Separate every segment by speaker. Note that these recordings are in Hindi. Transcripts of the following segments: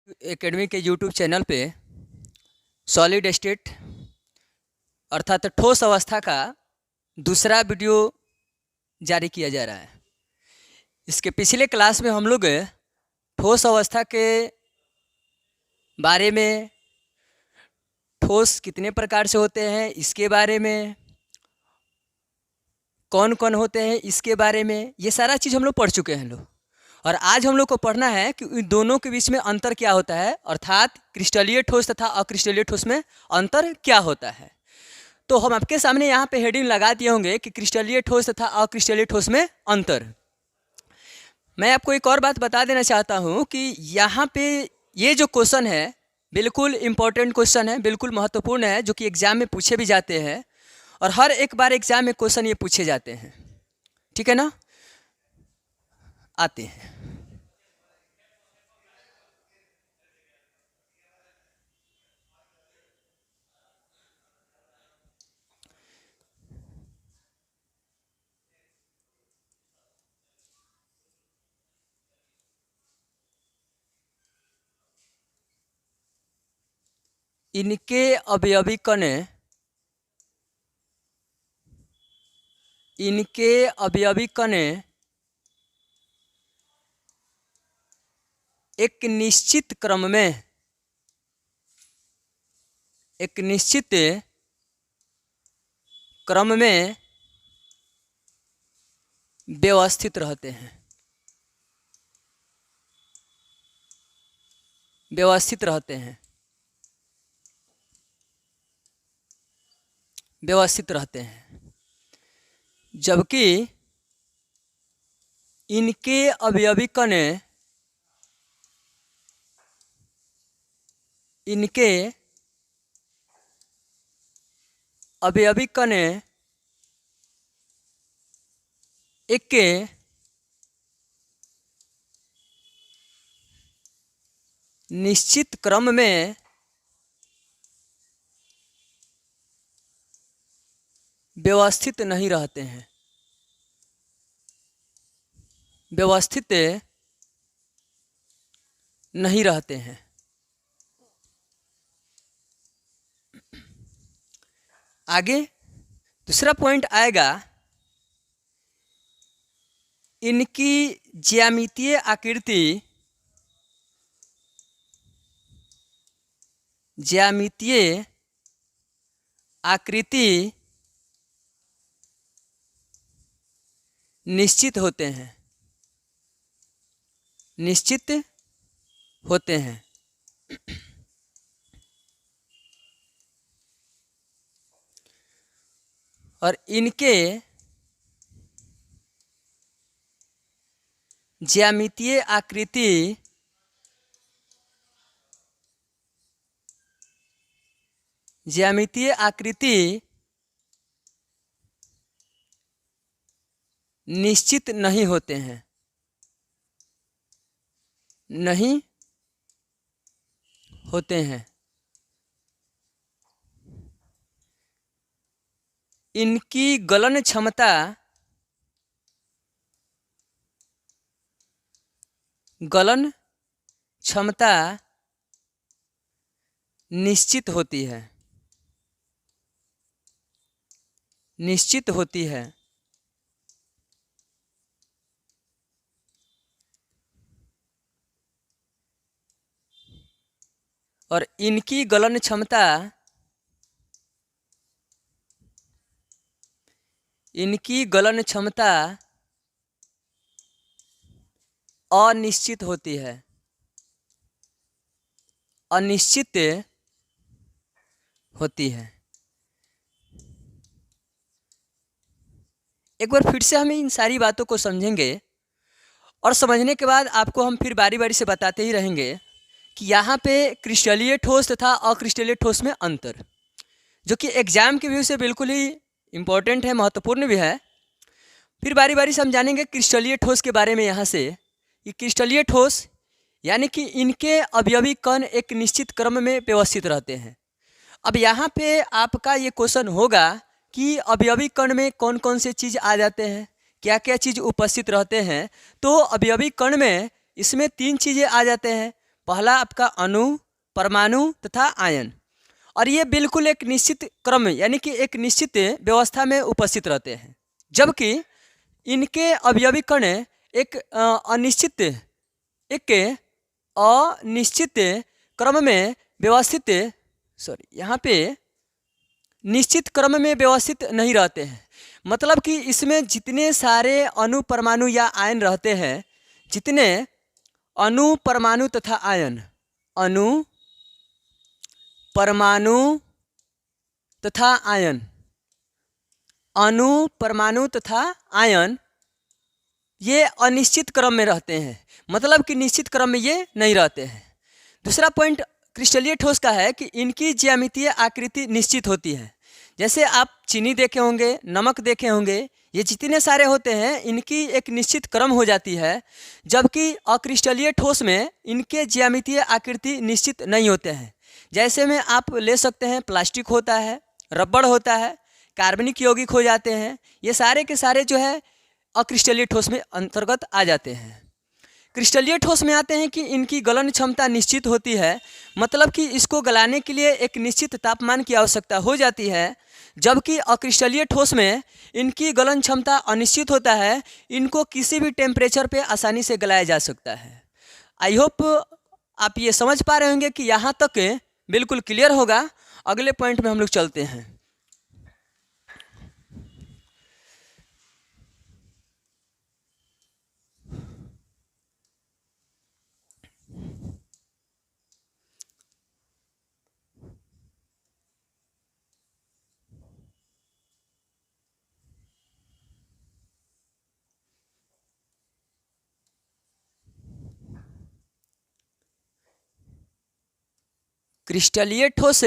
Speaker 1: एकेडमी के यूट्यूब चैनल पे सॉलिड स्टेट अर्थात ठोस अवस्था का दूसरा वीडियो जारी किया जा रहा है। इसके पिछले क्लास में हम लोग ठोस अवस्था के बारे में, ठोस कितने प्रकार से होते हैं इसके बारे में, कौन कौन होते हैं इसके बारे में, ये सारा चीज़ हम लोग पढ़ चुके हैं लोग। और आज हम लोग को पढ़ना है कि इन दोनों के बीच में अंतर क्या होता है, अर्थात क्रिस्टलीय ठोस तथा अक्रिस्टलीय ठोस में अंतर क्या होता है। तो हम आपके सामने यहाँ पे हेडिंग लगा दिए होंगे कि क्रिस्टलीय ठोस तथा अक्रिस्टलीय ठोस में अंतर। मैं आपको एक और बात बता देना चाहता हूँ कि यहाँ पे ये जो क्वेश्चन है बिल्कुल इम्पोर्टेंट क्वेश्चन है, बिल्कुल महत्वपूर्ण है, जो कि एग्ज़ाम में पूछे भी जाते हैं और हर एक बार एग्ज़ाम में क्वेश्चन ये पूछे जाते हैं। ठीक है ना, आते हैं। इनके अवयवी कण, इनके अवयवी कण एक निश्चित क्रम में, एक निश्चित क्रम में व्यवस्थित रहते हैं, व्यवस्थित रहते हैं, व्यवस्थित रहते हैं। जबकि इनके अवयवी कण, इनके अवयवी कण एक निश्चित क्रम में व्यवस्थित नहीं रहते हैं, व्यवस्थित नहीं रहते हैं। आगे दूसरा पॉइंट आएगा, इनकी ज्यामितीय आकृति, ज्यामितीय आकृति निश्चित होते हैं, निश्चित होते हैं। और इनके ज्यामितीय आकृति निश्चित नहीं होते हैं, नहीं होते हैं। इनकी गलन क्षमता, गलन क्षमता निश्चित होती है, निश्चित होती है। और इनकी गलन क्षमता, इनकी गलन क्षमता अनिश्चित होती है, अनिश्चित होती है। एक बार फिर से हम इन सारी बातों को समझेंगे और समझने के बाद आपको हम फिर बारी बारी से बताते ही रहेंगे कि यहाँ पे क्रिस्टलीय ठोस तथा अक्रिस्टलीय ठोस में अंतर, जो कि एग्जाम के व्यू से बिल्कुल ही इम्पोर्टेंट है, महत्वपूर्ण भी है। फिर बारी बारी समझानेंगे क्रिस्टलीय ठोस के बारे में। यहाँ से ये क्रिस्टलीय ठोस यानी कि इनके अवयवी कण एक निश्चित क्रम में व्यवस्थित रहते हैं। अब यहाँ पे आपका ये क्वेश्चन होगा कि अवयवी कण में कौन कौन से चीज़ आ जाते हैं, क्या क्या चीज़ उपस्थित रहते हैं। तो अवयवी कण में इसमें तीन चीज़ें आ जाते हैं। पहला आपका अणु, परमाणु तथा आयन। और ये बिल्कुल एक निश्चित क्रम यानी कि एक निश्चित व्यवस्था में उपस्थित रहते हैं, जबकि इनके अवयवी कण एक अनिश्चित क्रम में व्यवस्थित यहाँ पे निश्चित क्रम में व्यवस्थित नहीं रहते हैं। मतलब कि इसमें जितने सारे अणु, परमाणु या आयन रहते हैं, जितने अणु, परमाणु तथा आयन, अणु, परमाणु तथा आयन, अणु, परमाणु तथा आयन, ये अनिश्चित क्रम में रहते हैं। मतलब कि निश्चित क्रम में ये नहीं रहते हैं। दूसरा पॉइंट क्रिस्टलीय ठोस का है कि इनकी ज्यामितीय आकृति निश्चित होती है। जैसे आप चीनी देखे होंगे, नमक देखे होंगे, ये जितने सारे होते हैं इनकी एक निश्चित क्रम हो जाती है, जबकि अक्रिस्टलीय ठोस में इनके ज्यामितीय आकृति निश्चित नहीं होते हैं। जैसे में आप ले सकते हैं प्लास्टिक होता है, रबड़ होता है, कार्बनिक यौगिक हो जाते हैं, ये सारे के सारे जो है अक्रिस्टलीय ठोस में अंतर्गत आ जाते हैं। क्रिस्टलीय ठोस में आते हैं कि इनकी गलन क्षमता निश्चित होती है, मतलब कि इसको गलाने के लिए एक निश्चित तापमान की आवश्यकता हो जाती है, जबकि अक्रिस्टलीय ठोस में इनकी गलन क्षमता अनिश्चित होता है, इनको किसी भी टेम्परेचर पे आसानी से गलाया जा सकता है। आई होप आप ये समझ पा रहे होंगे कि यहाँ तक बिल्कुल क्लियर होगा। अगले पॉइंट में हम लोग चलते हैं। क्रिस्टलीय ठोस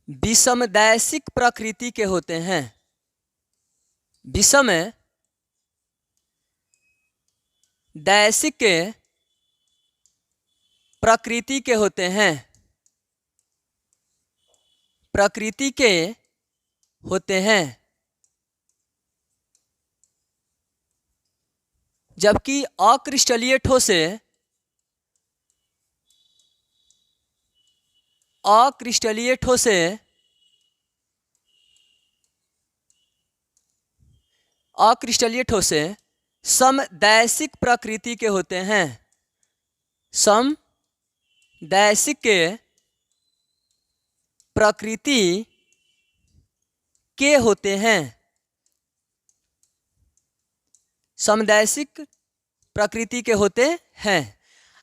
Speaker 1: विषमदैशिक प्रकृति के होते हैं। विषमदैशिक प्रकृति के होते हैं, जबकि अक्रिस्टलीय ठोस समदैशिक प्रकृति के होते हैं। समदैशिक प्रकृति के होते हैं। समदैशिक प्रकृति के होते हैं।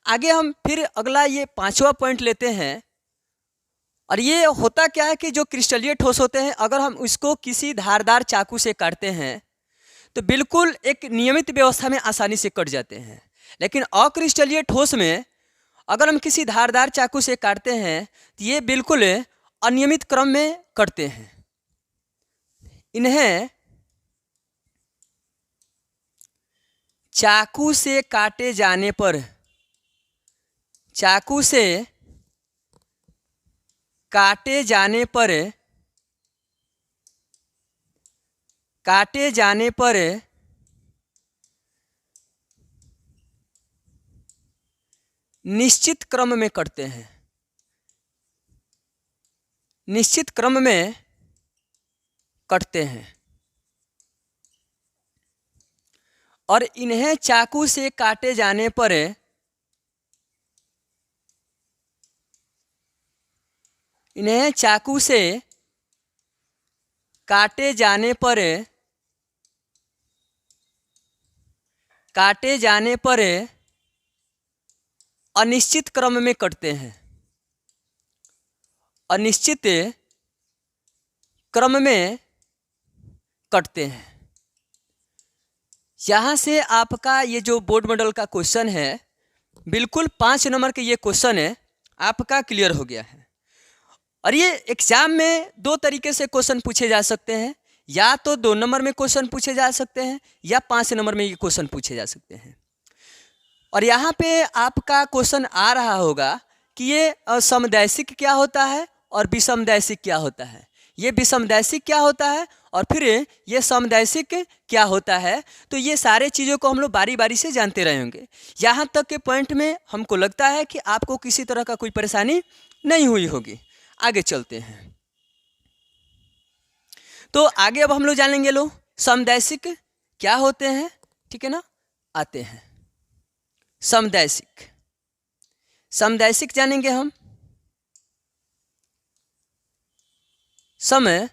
Speaker 1: आगे हम फिर अगला ये 5वां पॉइंट लेते हैं। और ये होता क्या है कि जो क्रिस्टलीय ठोस होते हैं, अगर हम उसको किसी धारदार चाकू से काटते हैं तो बिल्कुल एक नियमित व्यवस्था में आसानी से कट जाते हैं। लेकिन अक्रिस्टलीय ठोस में अगर हम किसी धारदार चाकू से काटते हैं तो ये बिल्कुल अनियमित क्रम में कटते हैं। इन्हें चाकू से काटे जाने पर निश्चित क्रम में कटते हैं। निश्चित क्रम में कटते हैं। और इन्हें चाकू से काटे जाने पर अनिश्चित क्रम में कटते हैं। अनिश्चित क्रम में कटते हैं। यहाँ से आपका ये जो बोर्ड मॉडल का क्वेश्चन है, बिल्कुल 5 नंबर के ये क्वेश्चन है आपका क्लियर हो गया है। और ये एग्जाम में 2 तरीके से क्वेश्चन पूछे जा सकते हैं, या तो 2 नंबर में क्वेश्चन पूछे जा सकते हैं या 5 नंबर में ये क्वेश्चन पूछे जा सकते हैं। और यहाँ पे आपका क्वेश्चन आ रहा होगा कि ये समदैशिक क्या होता है और विषमदैशिक क्या होता है। ये विषमदैशिक क्या होता है और फिर ये समदैशिक क्या होता है। तो ये सारे चीज़ों को हम लोग बारी बारी से जानते रहेंगे। यहाँ तक के पॉइंट में हमको लगता है कि आपको किसी तरह का कोई परेशानी नहीं हुई होगी। आगे चलते हैं। तो आगे अब हम लोग जानेंगे लो समदैशिक क्या होते हैं, ठीक है ना। आते हैं समदैशिक। समदैशिक जानेंगे हम। समदैशिक,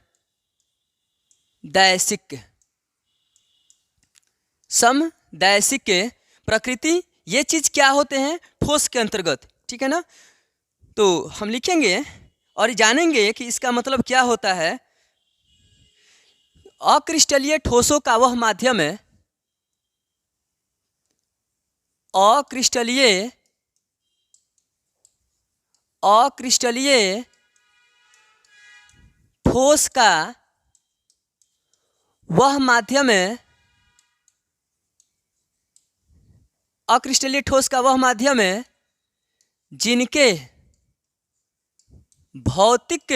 Speaker 1: समदैशिक के प्रकृति ये चीज़ क्या होते हैं ठोस के अंतर्गत, ठीक है ना। तो हम लिखेंगे और जानेंगे कि इसका मतलब क्या होता है। अक्रिस्टलीय ठोसों का वह माध्यम है, अक्रिस्टलीय ठोस का वह माध्यम है, अक्रिस्टलीय ठोस का वह माध्यम है जिनके भौतिक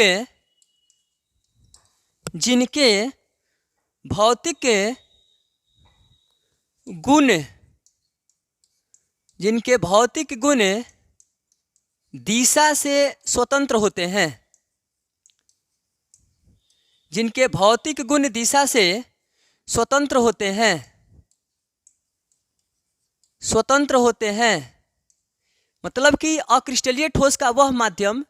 Speaker 1: गुण दिशा से स्वतंत्र होते हैं, जिनके भौतिक गुण दिशा से स्वतंत्र होते हैं। मतलब कि अक्रिस्टलीय ठोस का वह माध्यम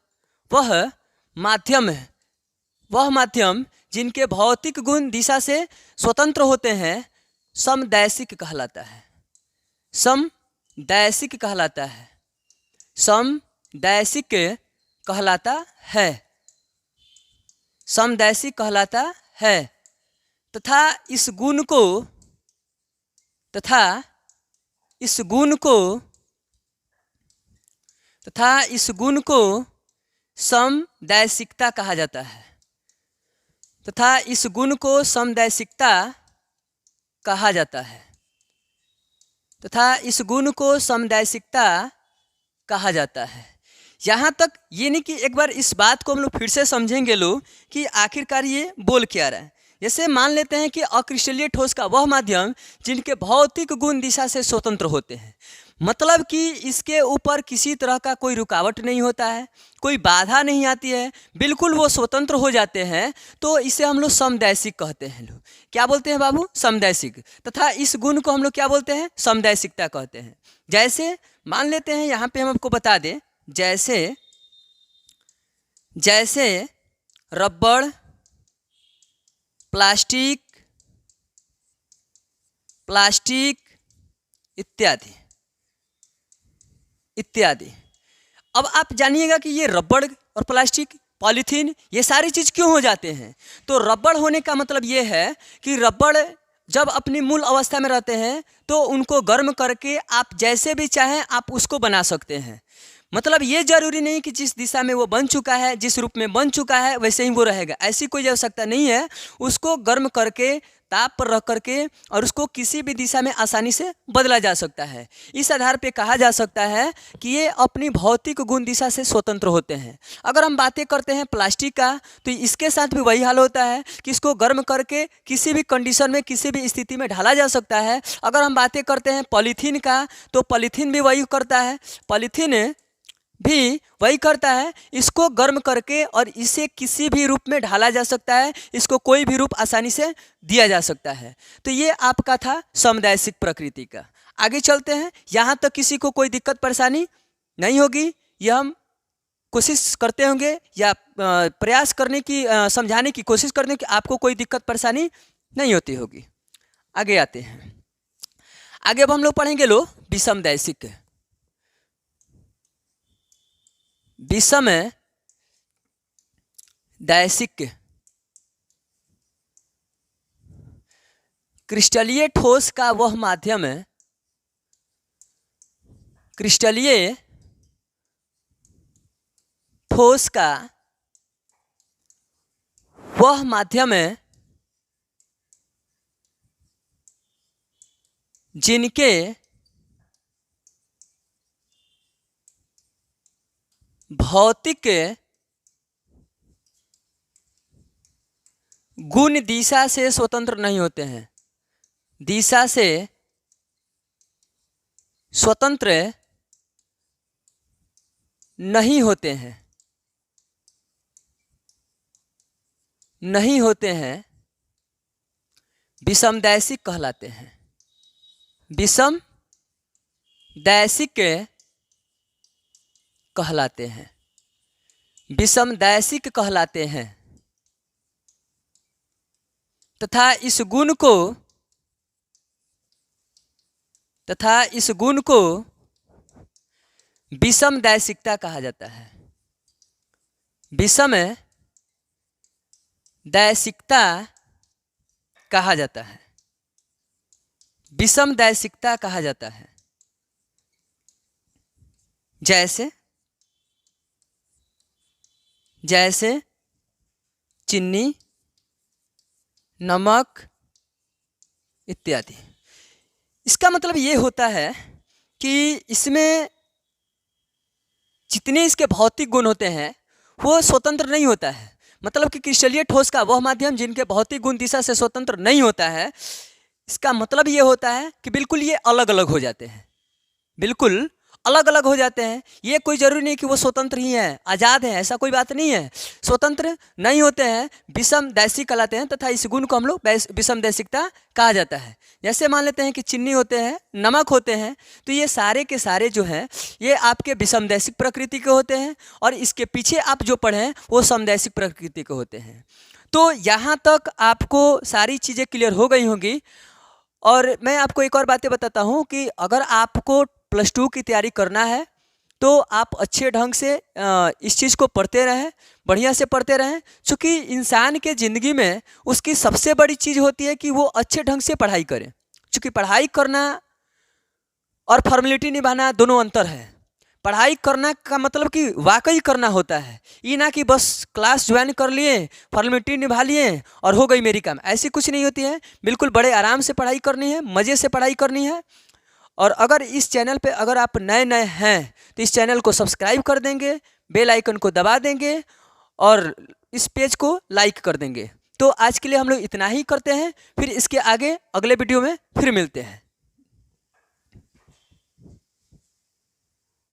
Speaker 1: जिनके भौतिक गुण दिशा से स्वतंत्र होते हैं समदैशिक कहलाता है। समदैशिक कहलाता है। समदैशिक कहलाता है। समदैशिक कहलाता है। तथा इस गुण को समदैशिकता कहा जाता है। तथा इस गुण को समदैशिकता कहा जाता है। तथा इस गुण को समदैशिकता कहा जाता है। यहाँ तक ये नहीं कि एक बार इस बात को हम लोग फिर से समझेंगे लोग कि आखिरकार ये बोल क्या रहा है। जैसे मान लेते हैं कि अक्रिस्टलीय ठोस का वह माध्यम जिनके भौतिक गुण दिशा से स्वतंत्र होते हैं, मतलब कि इसके ऊपर किसी तरह का कोई रुकावट नहीं होता है, कोई बाधा नहीं आती है, बिल्कुल वो स्वतंत्र हो जाते हैं। तो इसे हम लोग समदैशिक कहते हैं। लोग क्या बोलते हैं बाबू? समदैशिक। तथा इस गुण को हम लोग क्या बोलते हैं? समदैशिकता कहते हैं। जैसे मान लेते हैं यहाँ पे हम आपको बता दें, जैसे रबड़, प्लास्टिक इत्यादि। अब आप जानिएगा कि ये रबड़ और प्लास्टिक, पॉलीथीन, ये सारी चीज़ क्यों हो जाते हैं। तो रबड़ होने का मतलब ये है कि रबड़ जब अपनी मूल अवस्था में रहते हैं तो उनको गर्म करके आप जैसे भी चाहें आप उसको बना सकते हैं। मतलब ये जरूरी नहीं कि जिस दिशा में वो बन चुका है, जिस रूप में बन चुका है वैसे ही वो रहेगा, ऐसी कोई आवश्यकता नहीं है। उसको गर्म करके ताप पर रख करके और उसको किसी भी दिशा में आसानी से बदला जा सकता है। इस आधार पे कहा जा सकता है कि ये अपनी भौतिक गुण दिशा से स्वतंत्र होते हैं। अगर हम बातें करते हैं प्लास्टिक का तो इसके साथ भी वही हाल होता है कि इसको गर्म करके किसी भी कंडीशन में, किसी भी स्थिति में ढाला जा सकता है। अगर हम बातें करते हैं पॉलीथीन का तो पॉलीथीन भी वही करता है। पॉलीथीन भी वही करता है, इसको गर्म करके और इसे किसी भी रूप में ढाला जा सकता है, इसको कोई भी रूप आसानी से दिया जा सकता है। तो ये आपका था समदैशिक प्रकृति का। आगे चलते हैं। यहाँ तक किसी को कोई दिक्कत परेशानी नहीं होगी, यह हम कोशिश करते होंगे या प्रयास करने की, समझाने की कोशिश करने की, आपको कोई दिक्कत परेशानी नहीं होती होगी। आगे आते हैं। आगे अब हम लोग पढ़ेंगे लो विषमदैशिक। विषमदैशिक क्रिस्टलीय ठोस का वह माध्यम है, क्रिस्टलीय ठोस का वह माध्यम है जिनके भौतिक गुण दिशा से स्वतंत्र नहीं होते हैं। दिशा से स्वतंत्र नहीं होते हैं, नहीं होते हैं, विषमदैशिक कहलाते हैं। विषमदैशिक कहलाते हैं, विषमदैशिक कहलाते हैं तथा इस गुण को विषमदैशिकता कहा जाता है। विषमदैशिकता कहा जाता है, विषमदैशिकता कहा जाता है। जैसे चीनी, नमक इत्यादि। इसका मतलब ये होता है कि इसमें जितने इसके भौतिक गुण होते हैं वो स्वतंत्र नहीं होता है। मतलब कि क्रिस्टलीय ठोस का वह माध्यम जिनके भौतिक गुण दिशा से स्वतंत्र नहीं होता है, इसका मतलब ये होता है कि बिल्कुल ये अलग अलग हो जाते हैं, बिल्कुल अलग अलग हो जाते हैं। ये कोई ज़रूरी नहीं कि वो स्वतंत्र ही हैं, आज़ाद हैं, ऐसा कोई बात नहीं है। स्वतंत्र नहीं होते हैं, विषमदैशिक कहलाते हैं तथा इस गुण को हम लोग विषमदैशिकता कहा जाता है। जैसे मान लेते हैं कि चीनी होते हैं, नमक होते हैं, तो ये सारे के सारे जो हैं ये आपके विषमदैशिक प्रकृति के होते हैं और इसके पीछे आप जो पढ़ें वो समदैशिक प्रकृति के होते हैं। तो यहाँ तक आपको सारी चीज़ें क्लियर हो गई होंगी। और मैं आपको एक और बातें बताता हूँ कि अगर आपको +2 की तैयारी करना है तो आप अच्छे ढंग से इस चीज़ को पढ़ते रहें, बढ़िया से पढ़ते रहें। क्योंकि इंसान के ज़िंदगी में उसकी सबसे बड़ी चीज़ होती है कि वो अच्छे ढंग से पढ़ाई करे। क्योंकि पढ़ाई करना और फॉर्मेलिटी निभाना दोनों अंतर है। पढ़ाई करना का मतलब कि वाकई करना होता है, ये ना कि बस क्लास ज्वाइन कर लिए, फॉर्मेलिटी निभा लिए और हो गई मेरी काम, ऐसी कुछ नहीं होती है। बिल्कुल बड़े आराम से पढ़ाई करनी है, मज़े से पढ़ाई करनी है। और अगर इस चैनल पे अगर आप नए हैं तो इस चैनल को सब्सक्राइब कर देंगे, बेल आइकन को दबा देंगे और इस पेज को लाइक कर देंगे। तो आज के लिए हम लोग इतना ही करते हैं, फिर इसके आगे अगले वीडियो में फिर मिलते हैं।